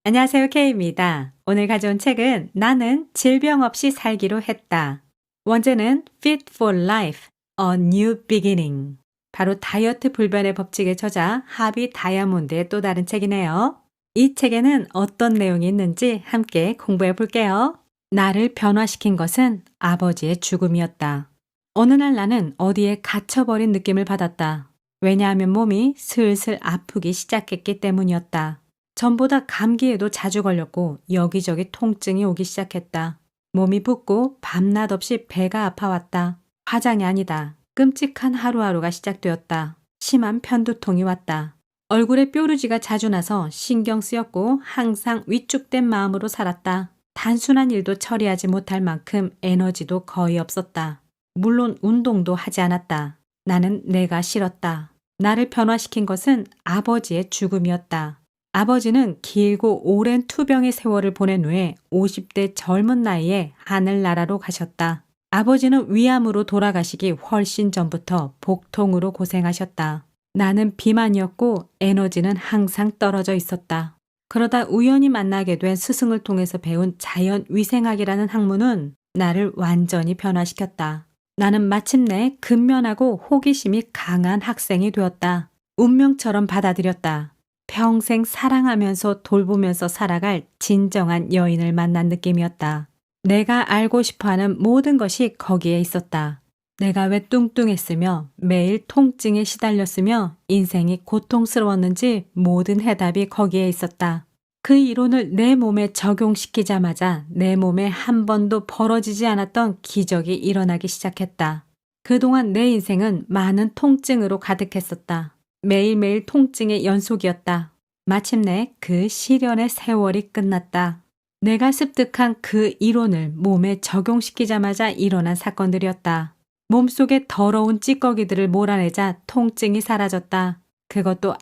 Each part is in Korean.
안녕하세요, K입니다. 오늘 가져온 책은 나는 질병 없이 살기로 했다. 원제는 Fit for Life, A New Beginning. 바로 다이어트 불변의 법칙의 저자 하비 다이아몬드의 또 다른 책이네요. 이 책에는 어떤 내용이 있는지 함께 공부해 볼게요. 나를 변화시킨 것은 아버지의 죽음이었다. 어느 날 나는 어디에 갇혀버린 느낌을 받았다. 왜냐하면 몸이 슬슬 아프기 시작했기 때문이었다. 전보다 감기에도 자주 걸렸고 여기저기 통증이 오기 시작했다. 몸이 붓고 밤낮 없이 배가 아파왔다. 화장이 아니다. 끔찍한 하루하루가 시작되었다. 심한 편두통이 왔다. 얼굴에 뾰루지가 자주 나서 신경 쓰였고 항상 위축된 마음으로 살았다. 단순한 일도 처리하지 못할 만큼 에너지도 거의 없었다. 물론 운동도 하지 않았다. 나는 내가 싫었다. 나를 변화시킨 것은 아버지의 죽음이었다. 아버지는 길고 오랜 투병의 세월을 보낸 후에 50대 젊은 나이에 하늘나라로 가셨다. 아버지는 위암으로 돌아가시기 훨씬 전부터 복통으로 고생하셨다. 나는 비만이었고 에너지는 항상 떨어져 있었다. 그러다 우연히 만나게 된 스승을 통해서 배운 자연위생학이라는 학문은 나를 완전히 변화시켰다. 나는 마침내 근면하고 호기심이 강한 학생이 되었다. 운명처럼 받아들였다. 평생 사랑하면서 돌보면서 살아갈 진정한 여인을 만난 느낌이었다. 내가 알고 싶어하는 모든 것이 거기에 있었다. 내가 왜 뚱뚱했으며 매일 통증에 시달렸으며 인생이 고통스러웠는지 모든 해답이 거기에 있었다. 그 이론을 내 몸에 적용시키자마자 내 몸에 한 번도 벌어지지 않았던 기적이 일어나기 시작했다. 그동안 내 인생은 많은 통증으로 가득했었다. 매일매일 통증의 연속이었다. 마침내 그 시련의 세월이 끝났다. 내가 습득한 그 이론을 몸에 적용시키자마자 일어난 사건들이었다. 몸속에 더러운 찌꺼기들을 몰아내자 통증이 사라졌다. 그것도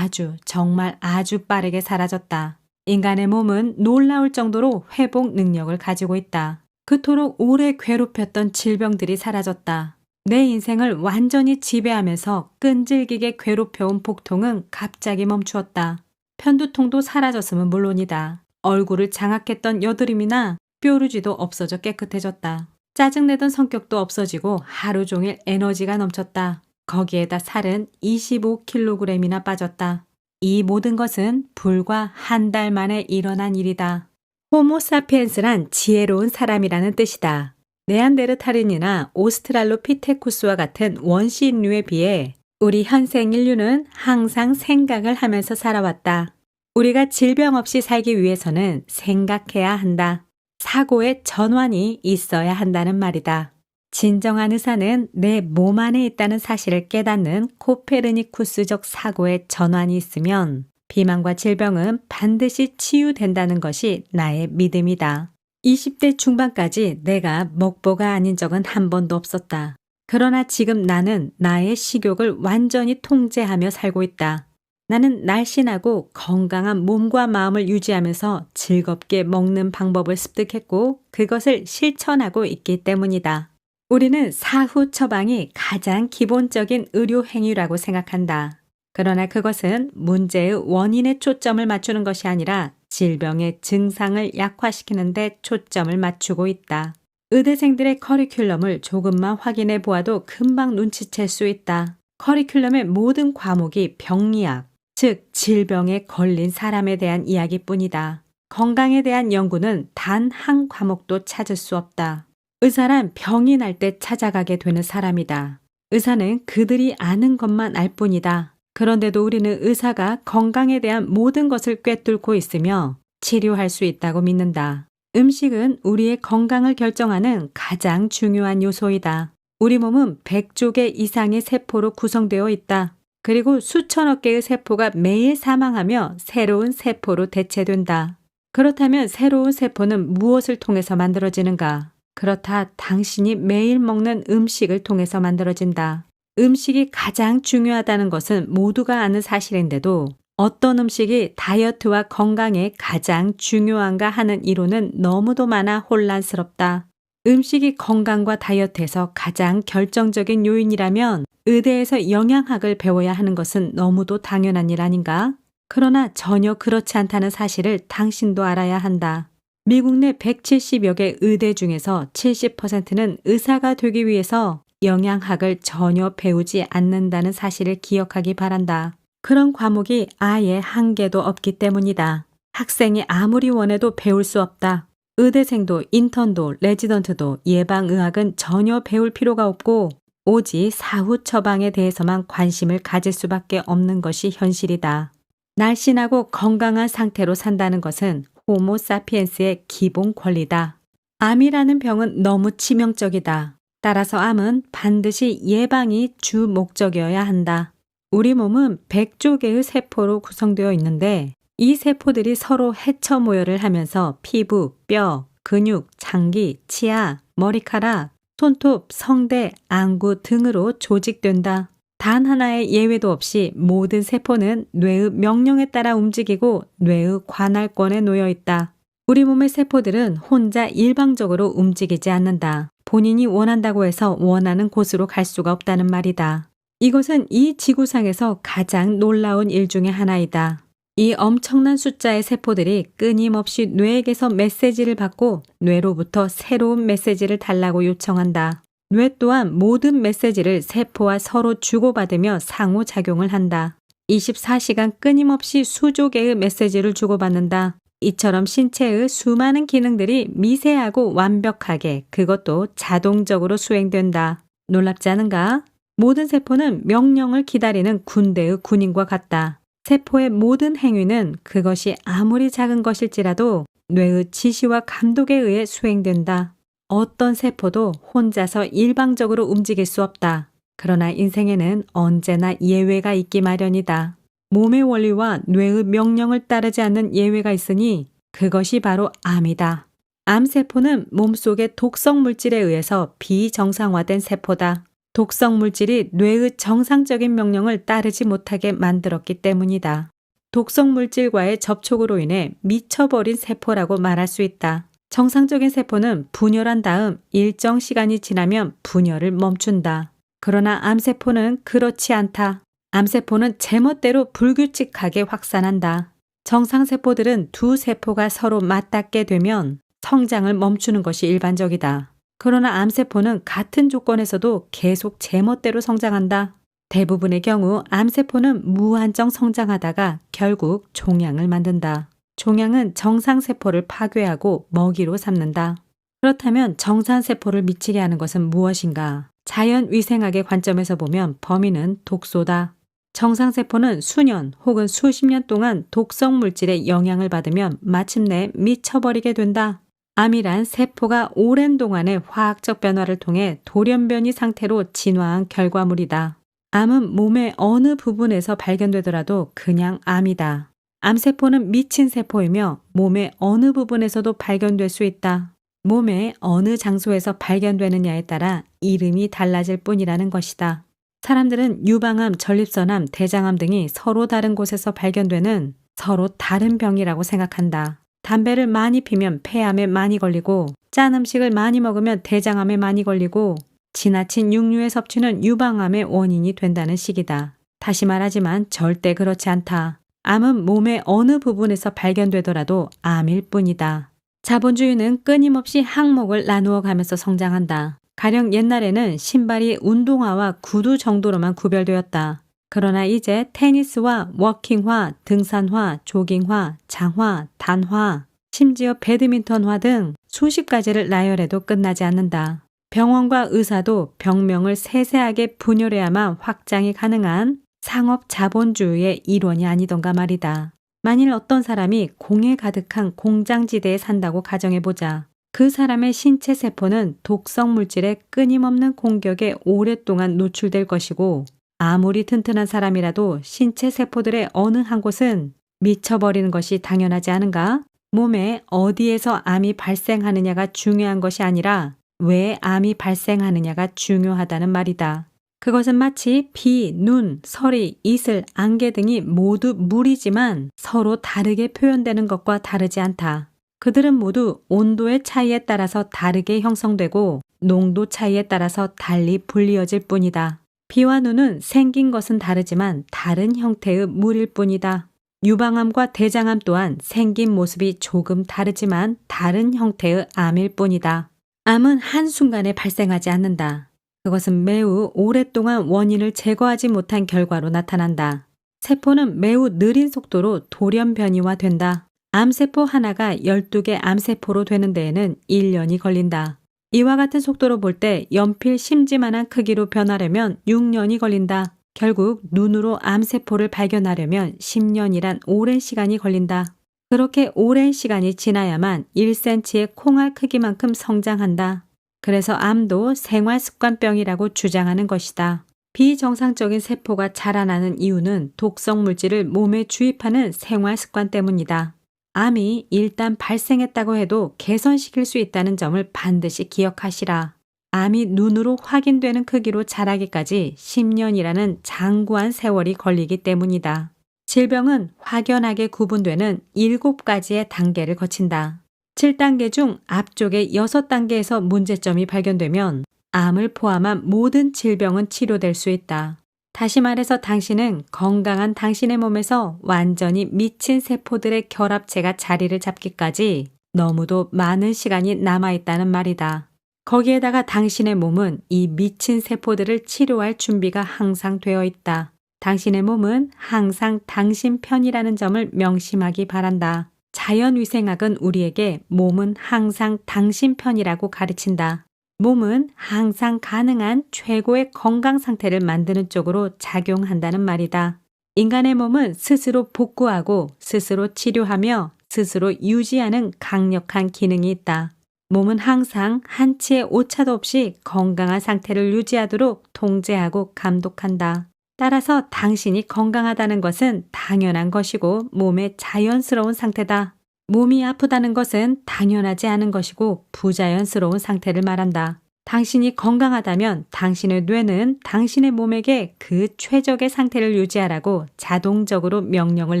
정말 아주 빠르게 사라졌다. 인간의 몸은 놀라울 정도로 회복 능력을 가지고 있다. 그토록 오래 괴롭혔던 질병들이 사라졌다. 내 인생을 완전히 지배하면서 끈질기게 괴롭혀온 복통은 갑자기 멈추었다. 편두통도 사라졌으면 물론이다. 얼굴을 장악했던 여드름이나 뾰루지도 없어져 깨끗해졌다. 짜증내던 성격도 없어지고 하루 종일 에너지가 넘쳤다. 거기에다 살은 25kg이나 빠졌다. 이 모든 것은 불과 한 달 만에 일어난 일이다. 호모사피엔스란 지혜로운 사람이라는 뜻이다. 네안데르탈인이나 오스트랄로피테쿠스와 같은 원시인류에 비해 우리 현생 인류는 항상 생각을 하면서 살아왔다. 우리가 질병 없이 살기 위해서는 생각해야 한다. 사고의 전환이 있어야 한다는 말이다. 진정한 의사는 내 몸 안에 있다는 사실을 깨닫는 코페르니쿠스적 사고의 전환이 있으면 비만과 질병은 반드시 치유된다는 것이 나의 믿음이다. 20대 중반까지 내가 먹보가 아닌 적은 한 번도 없었다. 그러나 지금 나는 나의 식욕을 완전히 통제하며 살고 있다. 나는 날씬하고 건강한 몸과 마음을 유지하면서 즐겁게 먹는 방법을 습득했고 그것을 실천하고 있기 때문이다. 우리는 사후 처방이 가장 기본적인 의료 행위라고 생각한다. 그러나 그것은 문제의 원인에 초점을 맞추는 것이 아니라 질병의 증상을 약화시키는 데 초점을 맞추고 있다. 의대생들의 커리큘럼을 조금만 확인해 보아도 금방 눈치챌 수 있다. 커리큘럼의 모든 과목이 병리학, 즉 질병에 걸린 사람에 대한 이야기뿐이다. 건강에 대한 연구는 단 한 과목도 찾을 수 없다. 의사란 병이 날 때 찾아가게 되는 사람이다. 의사는 그들이 아는 것만 알 뿐이다. 그런데도 우리는 의사가 건강에 대한 모든 것을 꿰뚫고 있으며 치료할 수 있다고 믿는다. 음식은 우리의 건강을 결정하는 가장 중요한 요소이다. 우리 몸은 100조 개 이상의 세포로 구성되어 있다. 그리고 수천억 개의 세포가 매일 사망하며 새로운 세포로 대체된다. 그렇다면 새로운 세포는 무엇을 통해서 만들어지는가? 그렇다, 당신이 매일 먹는 음식을 통해서 만들어진다. 음식이 가장 중요하다는 것은 모두가 아는 사실인데도 어떤 음식이 다이어트와 건강에 가장 중요한가 하는 이론은 너무도 많아 혼란스럽다. 음식이 건강과 다이어트에서 가장 결정적인 요인이라면 의대에서 영양학을 배워야 하는 것은 너무도 당연한 일 아닌가? 그러나 전혀 그렇지 않다는 사실을 당신도 알아야 한다. 미국 내 170여 개 의대 중에서 70%는 의사가 되기 위해서 영양학을 전혀 배우지 않는다는 사실을 기억하기 바란다. 그런 과목이 아예 한 개도 없기 때문이다. 학생이 아무리 원해도 배울 수 없다. 의대생도 인턴도 레지던트도 예방의학은 전혀 배울 필요가 없고 오직 사후 처방에 대해서만 관심을 가질 수밖에 없는 것이 현실이다. 날씬하고 건강한 상태로 산다는 것은 호모사피엔스의 기본 권리다. 암이라는 병은 너무 치명적이다. 따라서 암은 반드시 예방이 주 목적이어야 한다. 우리 몸은 100조 개의 세포로 구성되어 있는데 이 세포들이 서로 해처 모여를 하면서 피부, 뼈, 근육, 장기, 치아, 머리카락, 손톱, 성대, 안구 등으로 조직된다. 단 하나의 예외도 없이 모든 세포는 뇌의 명령에 따라 움직이고 뇌의 관할권에 놓여 있다. 우리 몸의 세포들은 혼자 일방적으로 움직이지 않는다. 본인이 원한다고 해서 원하는 곳으로 갈 수가 없다는 말이다. 이것은 이 지구상에서 가장 놀라운 일 중에 하나이다. 이 엄청난 숫자의 세포들이 끊임없이 뇌에게서 메시지를 받고 뇌로부터 새로운 메시지를 달라고 요청한다. 뇌 또한 모든 메시지를 세포와 서로 주고받으며 상호작용을 한다. 24시간 끊임없이 수조 개의 메시지를 주고받는다. 이처럼 신체의 수많은 기능들이 미세하고 완벽하게 그것도 자동적으로 수행된다. 놀랍지 않은가? 모든 세포는 명령을 기다리는 군대의 군인과 같다. 세포의 모든 행위는 그것이 아무리 작은 것일지라도 뇌의 지시와 감독에 의해 수행된다. 어떤 세포도 혼자서 일방적으로 움직일 수 없다. 그러나 인생에는 언제나 예외가 있기 마련이다. 몸의 원리와 뇌의 명령을 따르지 않는 예외가 있으니 그것이 바로 암이다. 암세포는 몸속의 독성 물질에 의해서 비정상화된 세포다. 독성 물질이 뇌의 정상적인 명령을 따르지 못하게 만들었기 때문이다. 독성 물질과의 접촉으로 인해 미쳐버린 세포라고 말할 수 있다. 정상적인 세포는 분열한 다음 일정 시간이 지나면 분열을 멈춘다. 그러나 암세포는 그렇지 않다. 암세포는 제멋대로 불규칙하게 확산한다. 정상세포들은 두 세포가 서로 맞닿게 되면 성장을 멈추는 것이 일반적이다. 그러나 암세포는 같은 조건에서도 계속 제멋대로 성장한다. 대부분의 경우 암세포는 무한정 성장하다가 결국 종양을 만든다. 종양은 정상세포를 파괴하고 먹이로 삼는다. 그렇다면 정상세포를 미치게 하는 것은 무엇인가? 자연위생학의 관점에서 보면 범인은 독소다. 정상세포는 수년 혹은 수십 년 동안 독성 물질의 영향을 받으면 마침내 미쳐버리게 된다. 암이란 세포가 오랜 동안의 화학적 변화를 통해 돌연변이 상태로 진화한 결과물이다. 암은 몸의 어느 부분에서 발견되더라도 그냥 암이다. 암세포는 미친 세포이며 몸의 어느 부분에서도 발견될 수 있다. 몸의 어느 장소에서 발견되느냐에 따라 이름이 달라질 뿐이라는 것이다. 사람들은 유방암, 전립선암, 대장암 등이 서로 다른 곳에서 발견되는 서로 다른 병이라고 생각한다. 담배를 많이 피면 폐암에 많이 걸리고 짠 음식을 많이 먹으면 대장암에 많이 걸리고 지나친 육류의 섭취는 유방암의 원인이 된다는 식이다. 다시 말하지만 절대 그렇지 않다. 암은 몸의 어느 부분에서 발견되더라도 암일 뿐이다. 자본주의는 끊임없이 항목을 나누어 가면서 성장한다. 가령 옛날에는 신발이 운동화와 구두 정도로만 구별되었다. 그러나 이제 테니스화, 워킹화, 등산화, 조깅화, 장화, 단화, 심지어 배드민턴화 등 수십 가지를 나열해도 끝나지 않는다. 병원과 의사도 병명을 세세하게 분열해야만 확장이 가능한 상업 자본주의의 일원이 아니던가 말이다. 만일 어떤 사람이 공해 가득한 공장지대에 산다고 가정해보자. 그 사람의 신체 세포는 독성 물질의 끊임없는 공격에 오랫동안 노출될 것이고 아무리 튼튼한 사람이라도 신체 세포들의 어느 한 곳은 미쳐버리는 것이 당연하지 않은가? 몸에 어디에서 암이 발생하느냐가 중요한 것이 아니라 왜 암이 발생하느냐가 중요하다는 말이다. 그것은 마치 비, 눈, 서리, 이슬, 안개 등이 모두 물이지만 서로 다르게 표현되는 것과 다르지 않다. 그들은 모두 온도의 차이에 따라서 다르게 형성되고 농도 차이에 따라서 달리 불리어질 뿐이다. 비와 눈은 생긴 것은 다르지만 다른 형태의 물일 뿐이다. 유방암과 대장암 또한 생긴 모습이 조금 다르지만 다른 형태의 암일 뿐이다. 암은 한순간에 발생하지 않는다. 그것은 매우 오랫동안 원인을 제거하지 못한 결과로 나타난다. 세포는 매우 느린 속도로 돌연 변이화된다. 암세포 하나가 12개 암세포로 되는 데에는 1년이 걸린다. 이와 같은 속도로 볼 때 연필 심지만한 크기로 변하려면 6년이 걸린다. 결국 눈으로 암세포를 발견하려면 10년이란 오랜 시간이 걸린다. 그렇게 오랜 시간이 지나야만 1cm의 콩알 크기만큼 성장한다. 그래서 암도 생활습관병이라고 주장하는 것이다. 비정상적인 세포가 자라나는 이유는 독성 물질을 몸에 주입하는 생활습관 때문이다. 암이 일단 발생했다고 해도 개선시킬 수 있다는 점을 반드시 기억하시라. 암이 눈으로 확인되는 크기로 자라기까지 10년이라는 장구한 세월이 걸리기 때문이다. 질병은 확연하게 구분되는 7가지의 단계를 거친다. 7단계 중 앞쪽의 6단계에서 문제점이 발견되면 암을 포함한 모든 질병은 치료될 수 있다. 다시 말해서 당신은 건강한 당신의 몸에서 완전히 미친 세포들의 결합체가 자리를 잡기까지 너무도 많은 시간이 남아있다는 말이다. 거기에다가 당신의 몸은 이 미친 세포들을 치료할 준비가 항상 되어 있다. 당신의 몸은 항상 당신 편이라는 점을 명심하기 바란다. 자연위생학은 우리에게 몸은 항상 당신 편이라고 가르친다. 몸은 항상 가능한 최고의 건강 상태를 만드는 쪽으로 작용한다는 말이다. 인간의 몸은 스스로 복구하고 스스로 치료하며 스스로 유지하는 강력한 기능이 있다. 몸은 항상 한치의 오차도 없이 건강한 상태를 유지하도록 통제하고 감독한다. 따라서 당신이 건강하다는 것은 당연한 것이고 몸의 자연스러운 상태다. 몸이 아프다는 것은 당연하지 않은 것이고 부자연스러운 상태를 말한다. 당신이 건강하다면 당신의 뇌는 당신의 몸에게 그 최적의 상태를 유지하라고 자동적으로 명령을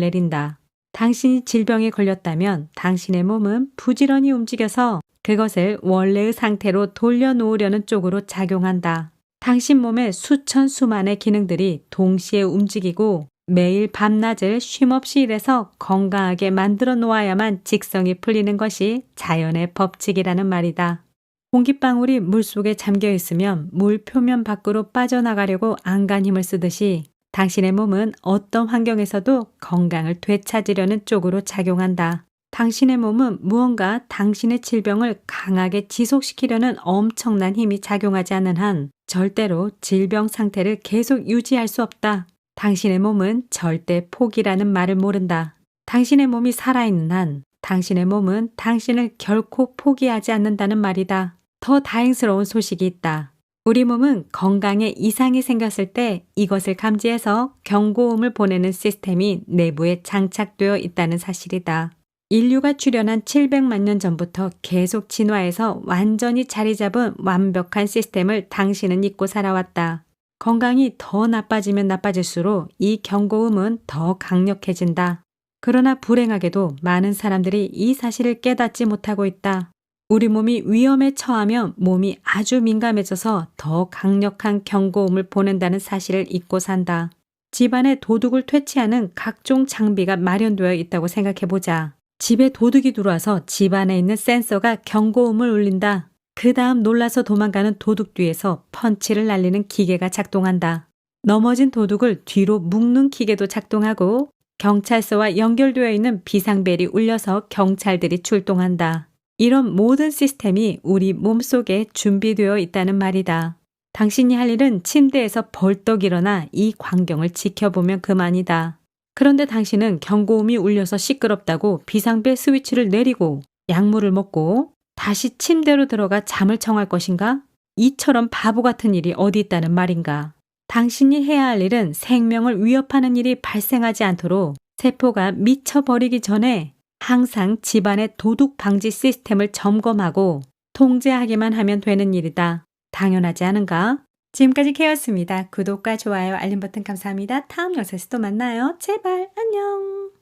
내린다. 당신이 질병에 걸렸다면 당신의 몸은 부지런히 움직여서 그것을 원래의 상태로 돌려놓으려는 쪽으로 작용한다. 당신 몸의 수천 수만의 기능들이 동시에 움직이고 매일 밤낮을 쉼없이 일해서 건강하게 만들어 놓아야만 직성이 풀리는 것이 자연의 법칙이라는 말이다. 공기방울이 물속에 잠겨 있으면 물 표면 밖으로 빠져나가려고 안간 힘을 쓰듯이 당신의 몸은 어떤 환경에서도 건강을 되찾으려는 쪽으로 작용한다. 당신의 몸은 무언가 당신의 질병을 강하게 지속시키려는 엄청난 힘이 작용하지 않는 한 절대로 질병 상태를 계속 유지할 수 없다. 당신의 몸은 절대 포기라는 말을 모른다. 당신의 몸이 살아있는 한 당신의 몸은 당신을 결코 포기하지 않는다는 말이다. 더 다행스러운 소식이 있다. 우리 몸은 건강에 이상이 생겼을 때 이것을 감지해서 경고음을 보내는 시스템이 내부에 장착되어 있다는 사실이다. 인류가 출현한 700만 년 전부터 계속 진화해서 완전히 자리 잡은 완벽한 시스템을 당신은 잊고 살아왔다. 건강이 더 나빠지면 나빠질수록 이 경고음은 더 강력해진다. 그러나 불행하게도 많은 사람들이 이 사실을 깨닫지 못하고 있다. 우리 몸이 위험에 처하면 몸이 아주 민감해져서 더 강력한 경고음을 보낸다는 사실을 잊고 산다. 집안에 도둑을 퇴치하는 각종 장비가 마련되어 있다고 생각해보자. 집에 도둑이 들어와서 집안에 있는 센서가 경고음을 울린다. 그 다음 놀라서 도망가는 도둑 뒤에서 펀치를 날리는 기계가 작동한다. 넘어진 도둑을 뒤로 묶는 기계도 작동하고 경찰서와 연결되어 있는 비상벨이 울려서 경찰들이 출동한다. 이런 모든 시스템이 우리 몸속에 준비되어 있다는 말이다. 당신이 할 일은 침대에서 벌떡 일어나 이 광경을 지켜보면 그만이다. 그런데 당신은 경고음이 울려서 시끄럽다고 비상벨 스위치를 내리고 약물을 먹고 다시 침대로 들어가 잠을 청할 것인가? 이처럼 바보 같은 일이 어디 있다는 말인가? 당신이 해야 할 일은 생명을 위협하는 일이 발생하지 않도록 세포가 미쳐버리기 전에 항상 집안의 도둑 방지 시스템을 점검하고 통제하기만 하면 되는 일이다. 당연하지 않은가? 지금까지 케어였습니다. 구독과 좋아요, 알림 버튼 감사합니다. 다음 영상에서 또 만나요. 제발 안녕.